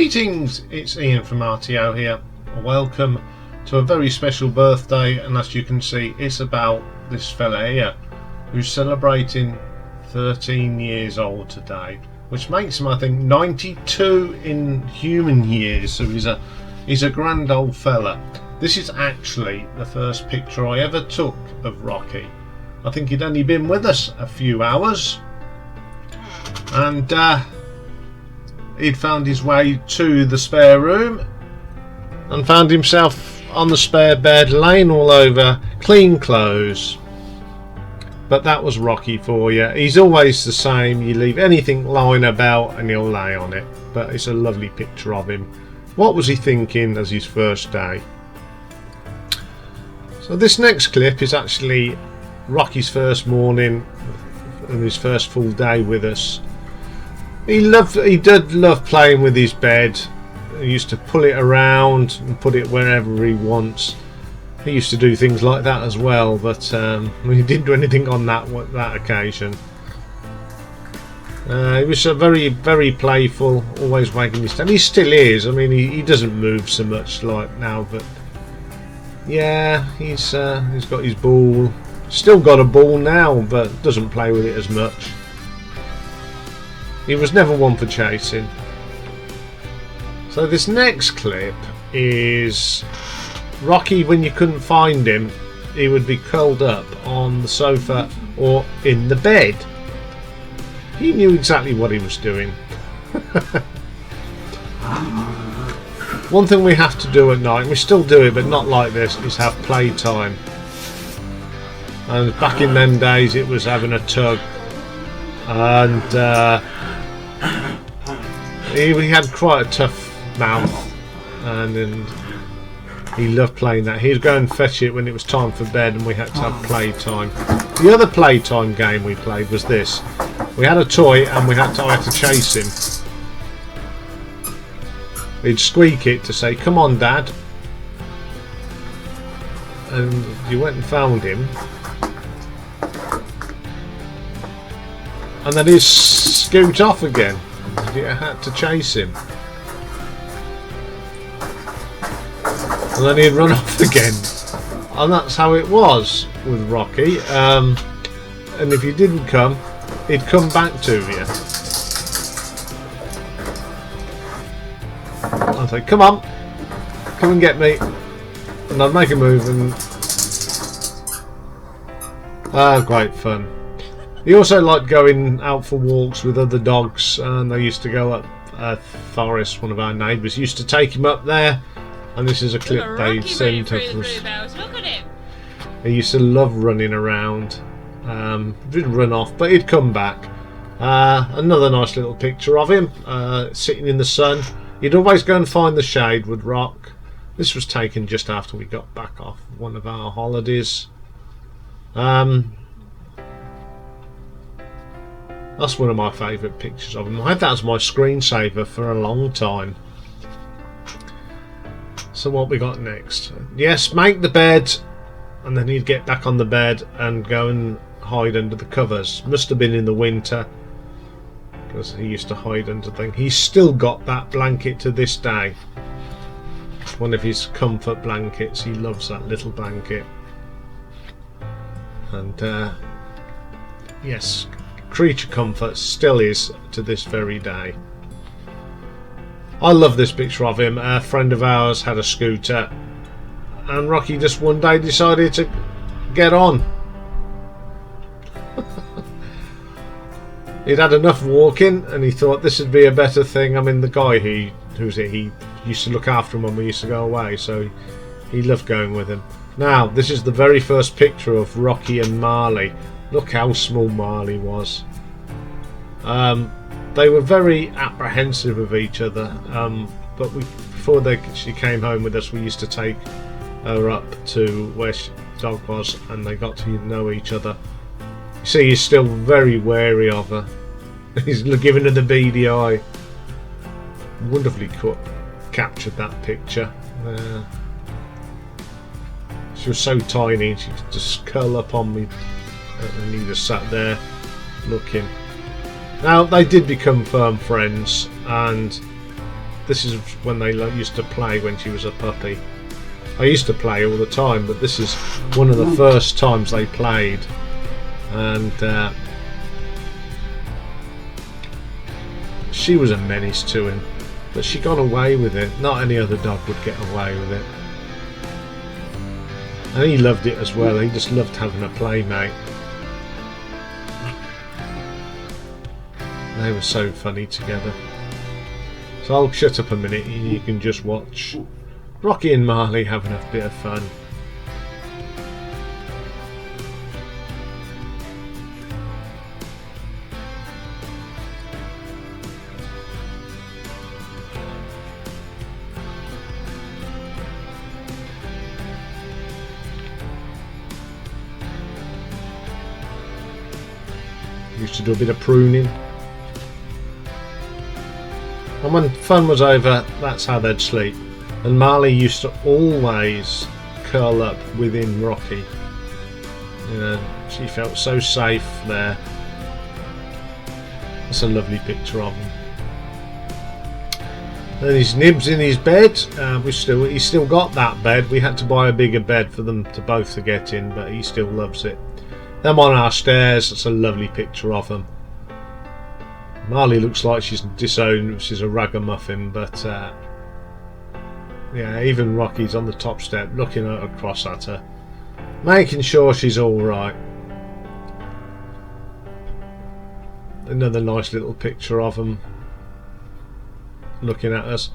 Greetings, it's Ian from RTO here. Welcome to a very special birthday, and as you can see, it's about this fella here who's celebrating 13 years old today, which makes him, I think, 92 in human years, so he's a grand old fella. This is actually the first picture I ever took of Rocky. I think he'd only been with us a few hours, and he'd found his way to the spare room and found himself on the spare bed, laying all over, clean clothes. But that was Rocky for you. He's always the same. You leave anything lying about and he'll lay on it. But it's a lovely picture of him. What was he thinking as his first day? So this next clip is actually Rocky's first morning and his first full day with us. He did love playing with his bed. He used to pull it around and put it wherever he wants. He used to do things like that as well, but he didn't do anything on that occasion. He was very, very playful, always wagging his tail. He still is. I mean, he doesn't move so much like now, but yeah, he's got his ball. Still got a ball now, but doesn't play with it as much. He was never one for chasing. So this next clip is Rocky. When you couldn't find him, he would be curled up on the sofa or in the bed. He knew exactly what he was doing. One thing we have to do at night, we still do it but not like this, is have playtime. And back in them days it was having a tug, and he had quite a tough mouth, and he loved playing that. He'd go and fetch it when it was time for bed, and we had to have playtime. The other playtime game we played was this. We had a toy and I had to chase him. He'd squeak it to say, "Come on, Dad," and you went and found him, and then he'd scoot off again. You had to chase him, and then he'd run off again, and that's how it was with Rocky. And if you didn't come, he'd come back to you. I'd say, "Come on, come and get me," and I'd make a move, and great fun. He also liked going out for walks with other dogs, and they used to go up Forest. One of our neighbours used to take him up there, and this is a clip they sent us. Look at him. He used to love running around. He'd run off, but he'd come back. Another nice little picture of him sitting in the sun. He'd always go and find the shade, would Rock. This was taken just after we got back off one of our holidays. That's one of my favourite pictures of him. I had that as my screensaver for a long time. So what we got next? Yes, make the bed, and then he'd get back on the bed and go and hide under the covers. Must have been in the winter, because he used to hide under things. He's still got that blanket to this day. One of his comfort blankets. He loves that little blanket. And yes, creature comfort still is to this very day. I love this picture of him. A friend of ours had a scooter, and Rocky just one day decided to get on. He'd had enough walking, and he thought this would be a better thing. I mean, the guy he used to look after him when we used to go away, so he loved going with him. Now, this is the very first picture of Rocky and Marley. Look how small Marley was. They were very apprehensive of each other, but before she came home with us, we used to take her up to where the dog was, and they got to know each other. You see, he's still very wary of her. He's giving her the beady eye. Wonderfully captured that picture. She was so tiny, she could just curl up on me, and he just sat there looking. Now, they did become firm friends, and this is when they used to play when she was a puppy. I used to play all the time, but this is one of the first times they played, and she was a menace to him, but she got away with it. Not any other dog would get away with it, and he loved it as well. He just loved having a playmate. They were so funny together. So I'll shut up a minute and you can just watch Rocky and Marley having a bit of fun. Used to do a bit of pruning. And when fun was over, that's how they'd sleep. And Marley used to always curl up within Rocky. You know, she felt so safe there. That's a lovely picture of him. Then his Nibs in his bed. He's still got that bed. We had to buy a bigger bed for them to both to get in, but he still loves it. Them on our stairs. That's a lovely picture of them. Marley looks like she's disowned. She's a ragamuffin, but yeah, even Rocky's on the top step looking across at her, making sure she's alright. Another nice little picture of them looking at us.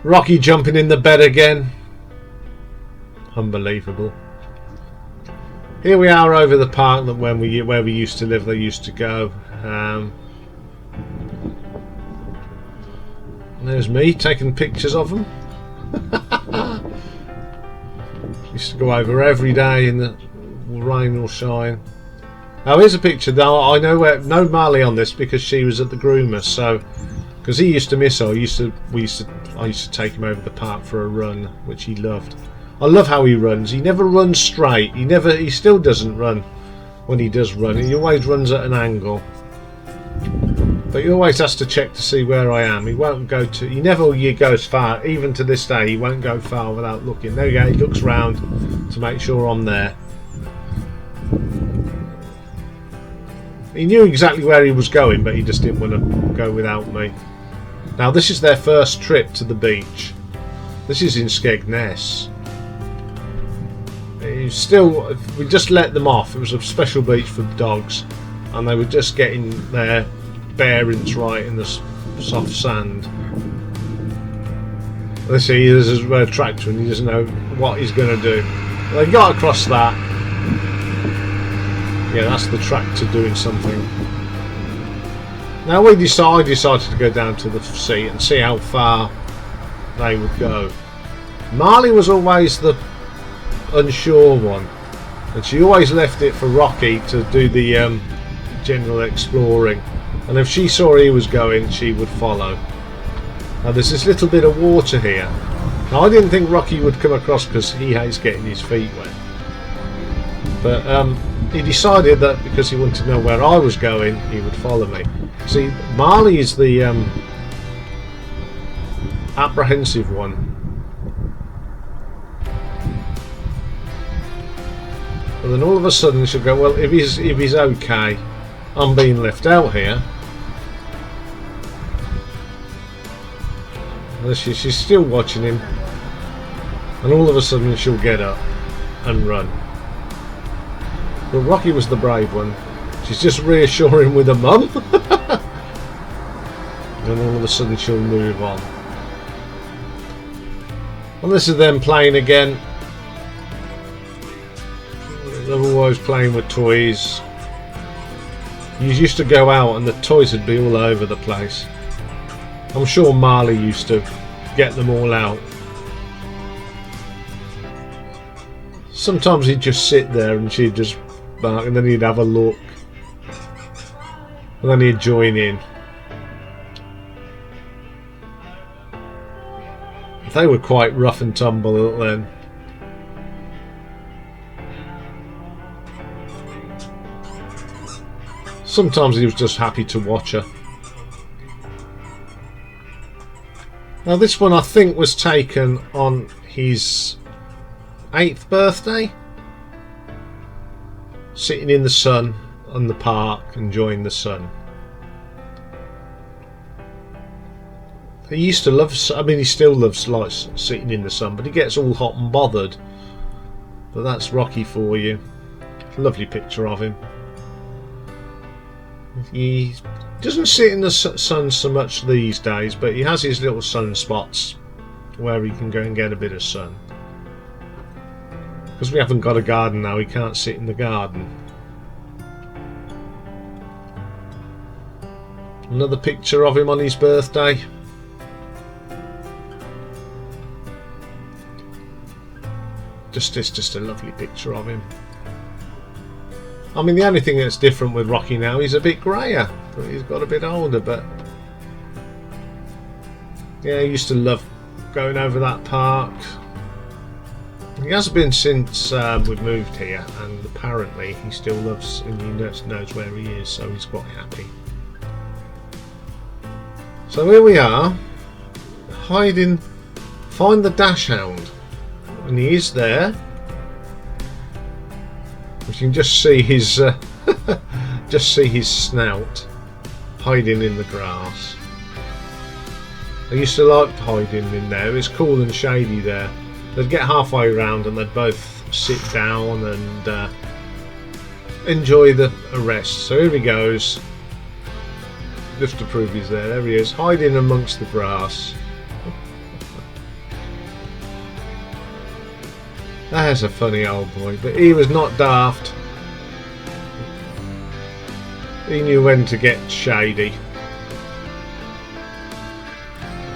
Rocky jumping in the bed again. Unbelievable. Here we are over the park that where we used to live, they used to go. There's me taking pictures of them. Used to go over every day in the rain or shine. Now here's a picture. Now I know Marley on this because she was at the groomer. So because he used to miss her, I used to take him over the park for a run, which he loved. I love how he runs. He never runs straight. He still doesn't run when he does run. He always runs at an angle. But he always has to check to see where I am. He won't go to. He never goes far. Even to this day, he won't go far without looking. There you go. He looks round to make sure I'm there. He knew exactly where he was going, but he just didn't want to go without me. Now this is their first trip to the beach. This is in Skegness. We just let them off. It was a special beach for dogs, and they were just getting their bearings right in the soft sand. Let's see, there's a tractor and he doesn't know what he's going to do. They got across that. Yeah, that's the tractor doing something. Now I decided to go down to the sea and see how far they would go. Marley was always the unsure one, and she always left it for Rocky to do the general exploring, and if she saw he was going, she would follow. Now there's this little bit of water here. Now I didn't think Rocky would come across because he hates getting his feet wet, but he decided that because he wanted to know where I was going, he would follow me. See, Marley is the apprehensive one. And then all of a sudden she'll go, well, if he's okay, I'm being left out here. And she's still watching him, and all of a sudden she'll get up and run. But Rocky was the brave one. She's just reassuring with her mum. And all of a sudden she'll move on. And this is them playing again. They're always playing with toys. You used to go out and the toys would be all over the place. I'm sure Marley used to get them all out. Sometimes he'd just sit there and she'd just bark, and then he'd have a look, and then he'd join in. They were quite rough and tumble then. Sometimes he was just happy to watch her. Now this one I think was taken on his 8th birthday, sitting in the sun on the park enjoying the sun. He used to love, I mean he still loves like sitting in the sun, but he gets all hot and bothered. But that's Rocky for you. Lovely picture of him. He doesn't sit in the sun so much these days, but he has his little sunspots where he can go and get a bit of sun. Because we haven't got a garden now, he can't sit in the garden. Another picture of him on his birthday. Just a lovely picture of him. I mean, the only thing that's different with Rocky now, he's a bit greyer. He's got a bit older, but yeah, he used to love going over that park. He has been since we've moved here, and apparently he still loves and he knows where he is, so he's quite happy. So here we are, hiding, find the Dachshund, and he is there. You can just see his snout hiding in the grass. I used to like hiding in there. It's cool and shady there. They'd get halfway around and they'd both sit down and enjoy the rest. So here he goes, just to prove he's there. There he is, hiding amongst the grass. That's a funny old boy, but he was not daft. He knew when to get shady.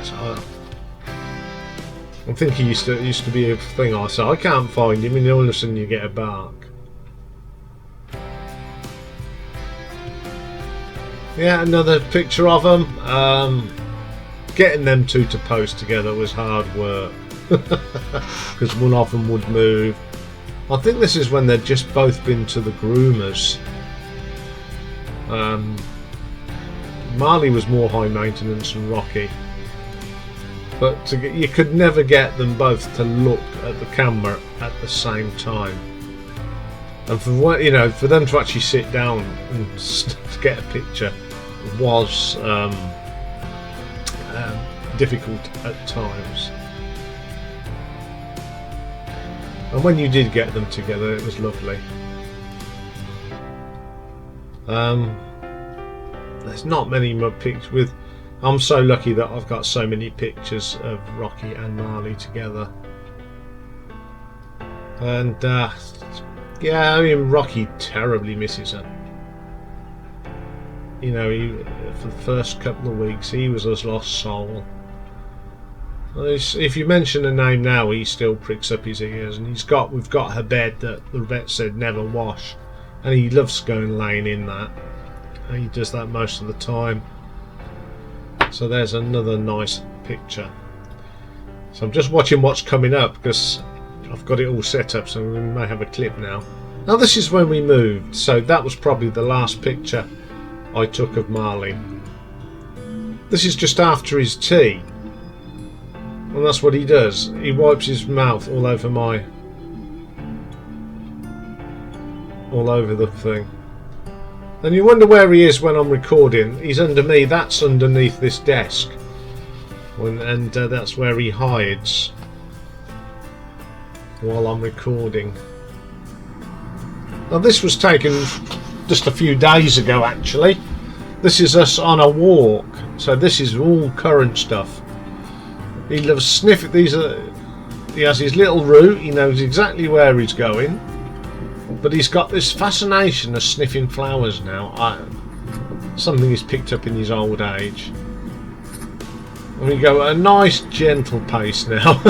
So, I think he used to be a thing I said, I can't find him, and all of a sudden you get a bark. Yeah, another picture of them. Getting them two to pose together was hard work. Because one of them would move. I think this is when they'd just both been to the groomers. Marley was more high maintenance than Rocky, but you could never get them both to look at the camera at the same time. And for them to actually sit down and get a picture was difficult at times. And when you did get them together, it was lovely. There's not many more pictures I'm so lucky that I've got so many pictures of Rocky and Marley together. And yeah, I mean, Rocky terribly misses her. You know, for the first couple of weeks, he was his lost soul. If you mention a name now, he still pricks up his ears, and we've got her bed that the vet said never wash, and he loves going laying in that. And he does that most of the time. So there's another nice picture. So I'm just watching what's coming up because I've got it all set up, so we may have a clip now. Now this is when we moved, so that was probably the last picture I took of Marley. This is just after his tea. And that's what he does. He wipes his mouth all over the thing. And you wonder where he is when I'm recording. He's under me. That's underneath this desk. And that's where he hides while I'm recording. Now this was taken just a few days ago actually. This is us on a walk. So this is all current stuff. He loves sniffing. He has his little route. He knows exactly where he's going, but he's got this fascination of sniffing flowers now. Something he's picked up in his old age. And we go at a nice, gentle pace now.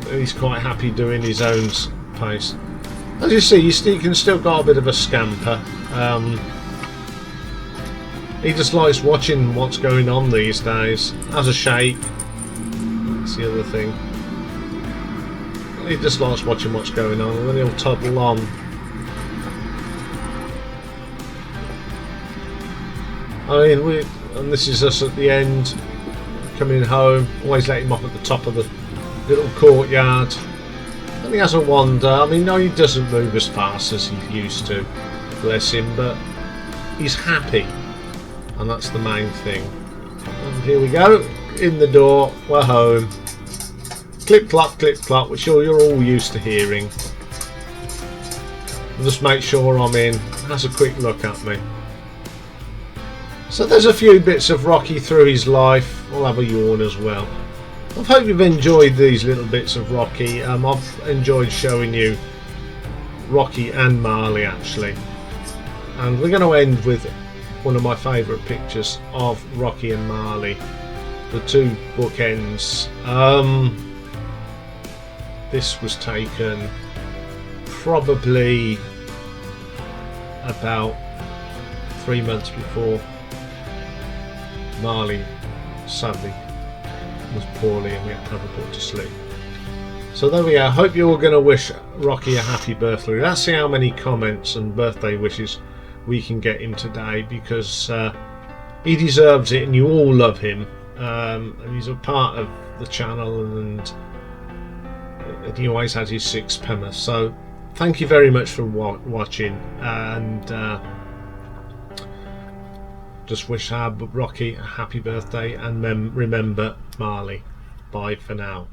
He's quite happy doing his own pace. As you see, he can still got a bit of a scamper. He just likes watching what's going on these days. Has a shake. That's the other thing. He just likes watching what's going on, and then he'll toddle on. I mean, and this is us at the end. coming home. Always let him off at the top of the little courtyard. And he has a wander. I mean, no, he doesn't move as fast as he used to, bless him, but he's happy, and that's the main thing. And here we go, in the door, we're home. Clip clop, which you're all used to hearing. I'll just make sure I'm in. Has a quick look at me. So there's a few bits of Rocky through his life. I'll have a yawn as well. I hope you've enjoyed these little bits of Rocky. I've enjoyed showing you Rocky and Marley actually. And we're going to end with one of my favourite pictures of Rocky and Marley. The two bookends. This was taken probably about 3 months before Marley sadly was poorly and we had to have her put to sleep. So there we are. Hope you're all going to wish Rocky a happy birthday. Let's see how many comments and birthday wishes we can get him today, because he deserves it and you all love him, and he's a part of the channel, and he always has his sixpence. So thank you very much for watching, and just wish Rocky a happy birthday, and remember Marley. Bye for now.